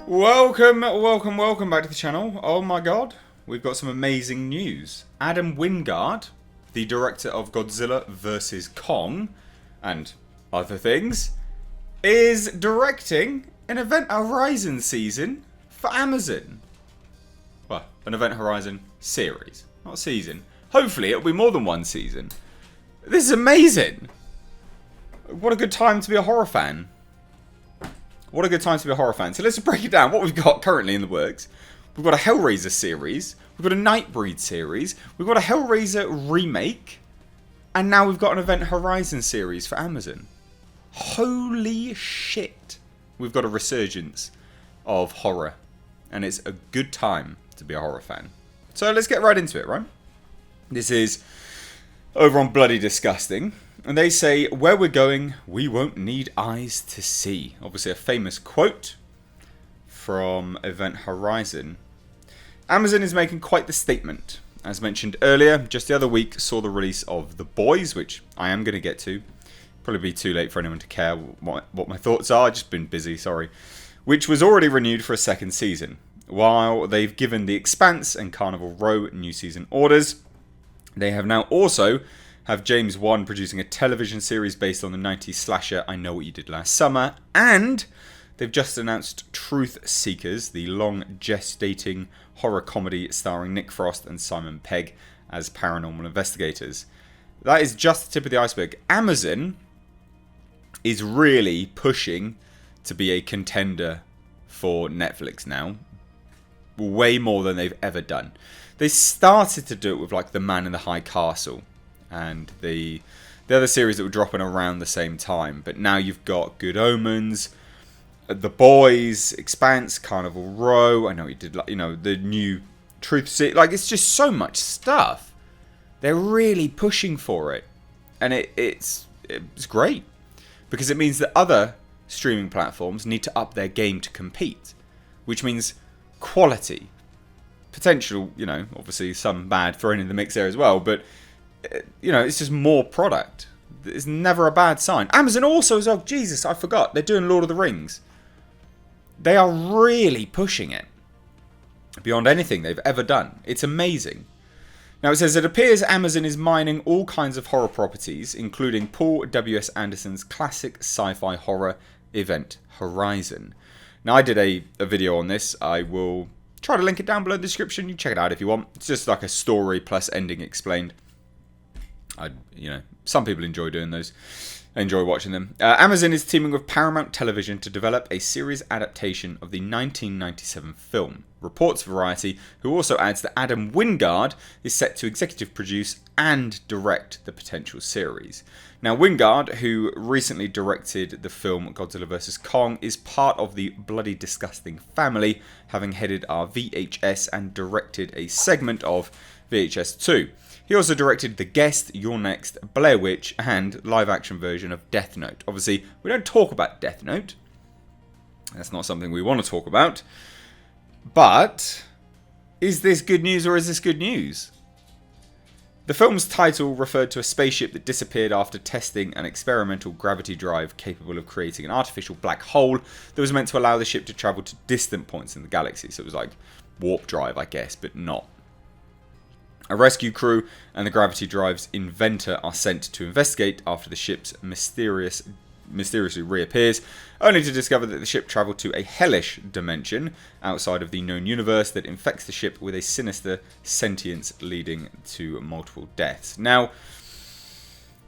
Welcome back to the channel. Oh my god, we've got some amazing news. Adam Wingard, the director of Godzilla vs. Kong, and other things, is directing an Event Horizon season for Amazon. Well, an Event Horizon series, not season. Hopefully it'll be more than one season. This is amazing. What a good time to be a horror fan. What a good time to be a horror fan. So let's break it down. What we've got currently in the works. We've got a Hellraiser series. We've got a Nightbreed series. We've got a Hellraiser remake. And now we've got an Event Horizon series for Amazon. Holy shit. We've got a resurgence of horror. And it's a good time to be a horror fan. So let's get right into it, right? This is over on Bloody Disgusting. And they say, where we're going, we won't need eyes to see. Obviously a famous quote from Event Horizon. Amazon is making quite the statement. As mentioned earlier, just the other week saw the release of The Boys, which I am going to get to. Probably be too late for anyone to care what my thoughts are. I've just been busy, sorry. Which was already renewed for a second season. While they've given The Expanse and Carnival Row new season orders, they have now also have James Wan producing a television series based on the 90s slasher I Know What You Did Last Summer, and they've just announced Truth Seekers, the long gestating horror comedy starring Nick Frost and Simon Pegg as paranormal investigators. That is just the tip of the iceberg. Amazon is really pushing to be a contender for Netflix now, way more than they've ever done. They started to do it with like The Man in the High Castle and the other series that were dropping around the same time. But now you've got Good Omens, The Boys, Expanse, Carnival Row. I know you did, you know, the new Truth Seekers. Like, it's just so much stuff. They're really pushing for it, and it's great because it means that other streaming platforms need to up their game to compete, which means quality, potential. You know, obviously some bad thrown in the mix there as well, but you know, it's just more product. It's never a bad sign. Amazon also as well, Jesus, I forgot, they're doing Lord of the Rings. They are really pushing it beyond anything they've ever done. It's amazing. Now it says, it appears Amazon is mining all kinds of horror properties, including Paul W.S. Anderson's classic sci-fi horror Event Horizon. Now I did a video on this. I will try to link it down below in the description. You check it out if you want. It's just like a story plus ending explained. You know, some people enjoy doing those. I enjoy watching them. Amazon is teaming with Paramount Television to develop a series adaptation of the 1997 film. Reports Variety, who also adds that Adam Wingard is set to executive produce and direct the potential series. Now, Wingard, who recently directed the film Godzilla vs. Kong, is part of the Bloody Disgusting family, having headed our VHS and directed a segment of VHS 2. He also directed The Guest, You're Next, Blair Witch, and live-action version of Death Note. Obviously, we don't talk about Death Note. That's not something we want to talk about. But, is this good news or is this good news? The film's title referred to a spaceship that disappeared after testing an experimental gravity drive capable of creating an artificial black hole that was meant to allow the ship to travel to distant points in the galaxy. So it was like warp drive, I guess, but not. A rescue crew and the gravity drive's inventor are sent to investigate after the ship's mysteriously reappears, only to discover that the ship travelled to a hellish dimension outside of the known universe that infects the ship with a sinister sentience leading to multiple deaths. Now,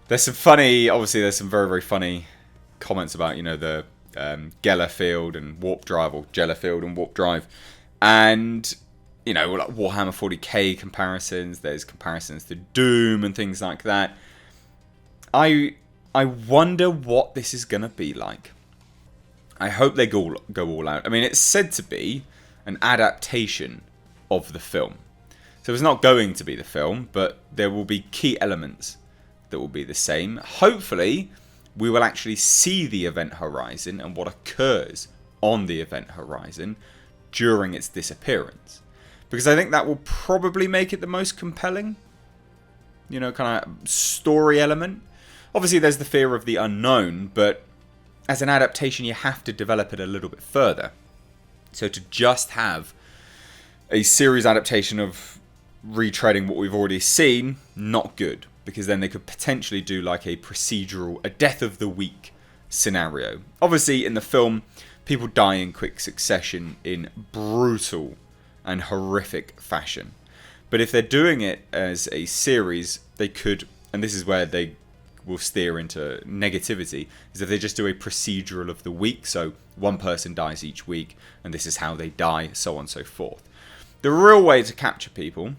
there's some funny, obviously there's some very, very funny comments about, you know, the Geller field and warp drive, or Geller field and warp drive, and you know, like Warhammer 40k comparisons. There's comparisons to Doom and things like that. I wonder what this is going to be like. I hope they go all out. I mean, it's said to be an adaptation of the film. So it's not going to be the film, but there will be key elements that will be the same. Hopefully, we will actually see the Event Horizon and what occurs on the Event Horizon during its disappearance. Because I think that will probably make it the most compelling, you know, kind of story element. Obviously, there's the fear of the unknown, but as an adaptation, you have to develop it a little bit further. So to just have a series adaptation of retreading what we've already seen, not good. Because then they could potentially do like a procedural, a death of the week scenario. Obviously, in the film, people die in quick succession in brutal and horrific fashion. But if they're doing it as a series, they could, and this is where they will steer into negativity, is if they just do a procedural of the week. So one person dies each week, and this is how they die, so on and so forth. The real way to capture people,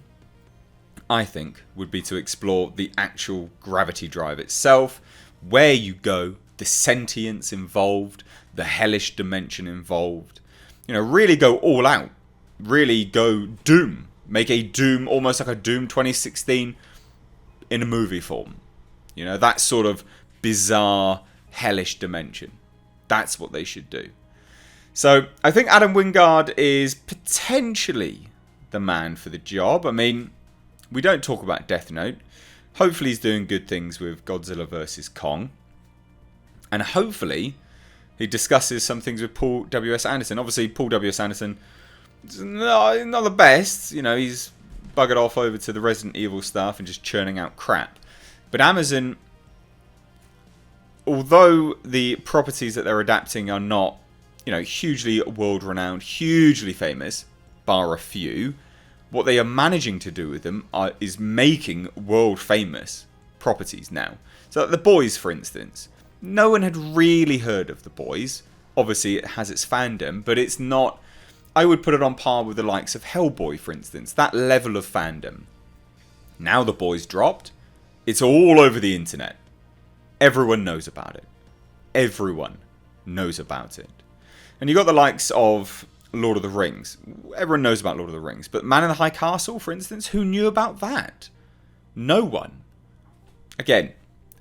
I think, would be to explore the actual gravity drive itself, where you go, the sentience involved, the hellish dimension involved. You know, really go all out. Really go Doom. Make a Doom, almost like a Doom 2016 in a movie form. You know, that sort of bizarre, hellish dimension. That's what they should do. So, I think Adam Wingard is potentially the man for the job. I mean, we don't talk about Death Note. Hopefully he's doing good things with Godzilla vs. Kong. And hopefully he discusses some things with Paul W.S. Anderson. Obviously, Paul W.S. Anderson is not the best. You know, he's buggered off over to the Resident Evil stuff and just churning out crap. But Amazon, although the properties that they're adapting are not, you know, hugely world-renowned, hugely famous, bar a few, what they are managing to do with them is making world-famous properties now. So The Boys, for instance. No one had really heard of The Boys. Obviously, it has its fandom, but it's not... I would put it on par with the likes of Hellboy, for instance. That level of fandom. Now The Boys dropped. It's all over the internet. Everyone knows about it. Everyone knows about it. And you got the likes of Lord of the Rings. Everyone knows about Lord of the Rings. But Man in the High Castle, for instance, who knew about that? No one. Again,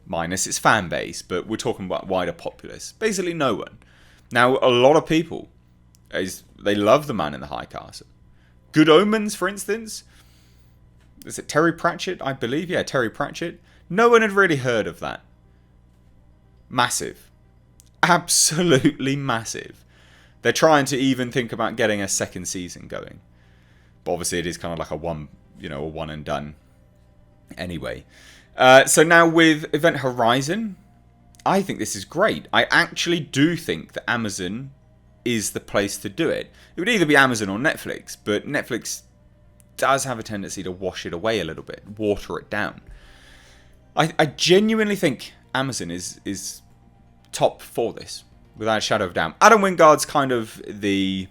minus its fan base, but we're talking about wider populace. Basically no one. Now, a lot of people, they love the Man in the High Castle. Good Omens, for instance. Is it Terry Pratchett, I believe? Yeah, Terry Pratchett. No one had really heard of that. Massive. Absolutely massive. They're trying to even think about getting a second season going. But obviously it is kind of like a one and done. Anyway. So now with Event Horizon, I think this is great. I actually do think that Amazon is the place to do it. It would either be Amazon or Netflix, but Netflix does have a tendency to wash it away a little bit, water it down. I genuinely think Amazon is top for this, without a shadow of a doubt. Adam Wingard's kind of the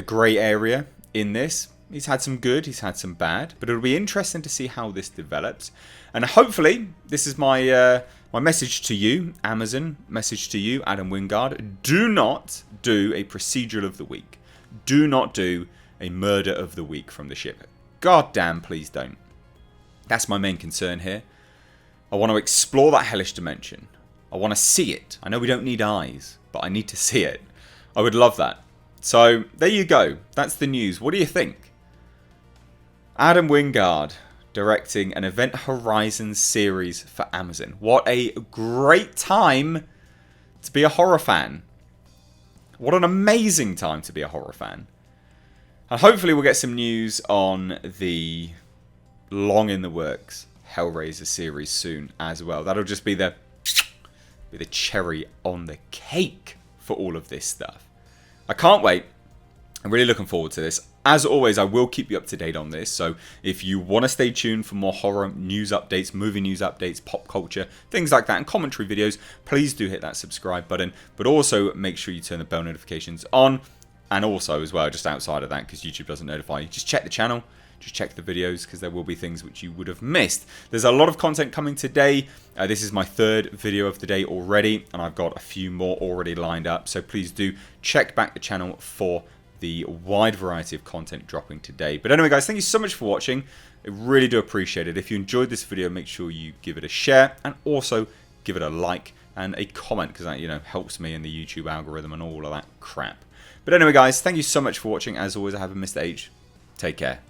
grey area in this. He's had some good, he's had some bad, but it'll be interesting to see how this develops. And hopefully, this is my my message to you, Amazon, message to you, Adam Wingard. Do not do a procedural of the week. Do not do a murder of the week from the ship. God damn, please don't. That's my main concern here. I want to explore that hellish dimension. I want to see it. I know we don't need eyes, but I need to see it. I would love that. So, there you go. That's the news. What do you think? Adam Wingard directing an Event Horizon series for Amazon. What a great time to be a horror fan. What an amazing time to be a horror fan. And hopefully we'll get some news on the long in the works Hellraiser series soon as well. That'll just be the cherry on the cake for all of this stuff. I can't wait. I'm really looking forward to this. As always, I will keep you up to date on this. So if you want to stay tuned for more horror news updates, movie news updates, pop culture, things like that, and commentary videos, please do hit that subscribe button. But also make sure you turn the bell notifications on. And also as well, just outside of that, because YouTube doesn't notify you, just check the channel. Just check the videos, because there will be things which you would have missed. There's a lot of content coming today. This is my third video of the day already, and I've got a few more already lined up. So please do check back the channel for the wide variety of content dropping today. But anyway, guys, thank you so much for watching. I really do appreciate it. If you enjoyed this video, make sure you give it a share, and also give it a like and a comment, because that, helps me in the YouTube algorithm and all of that crap. But anyway, guys, thank you so much for watching. As always, I have a Mr. H. Take care.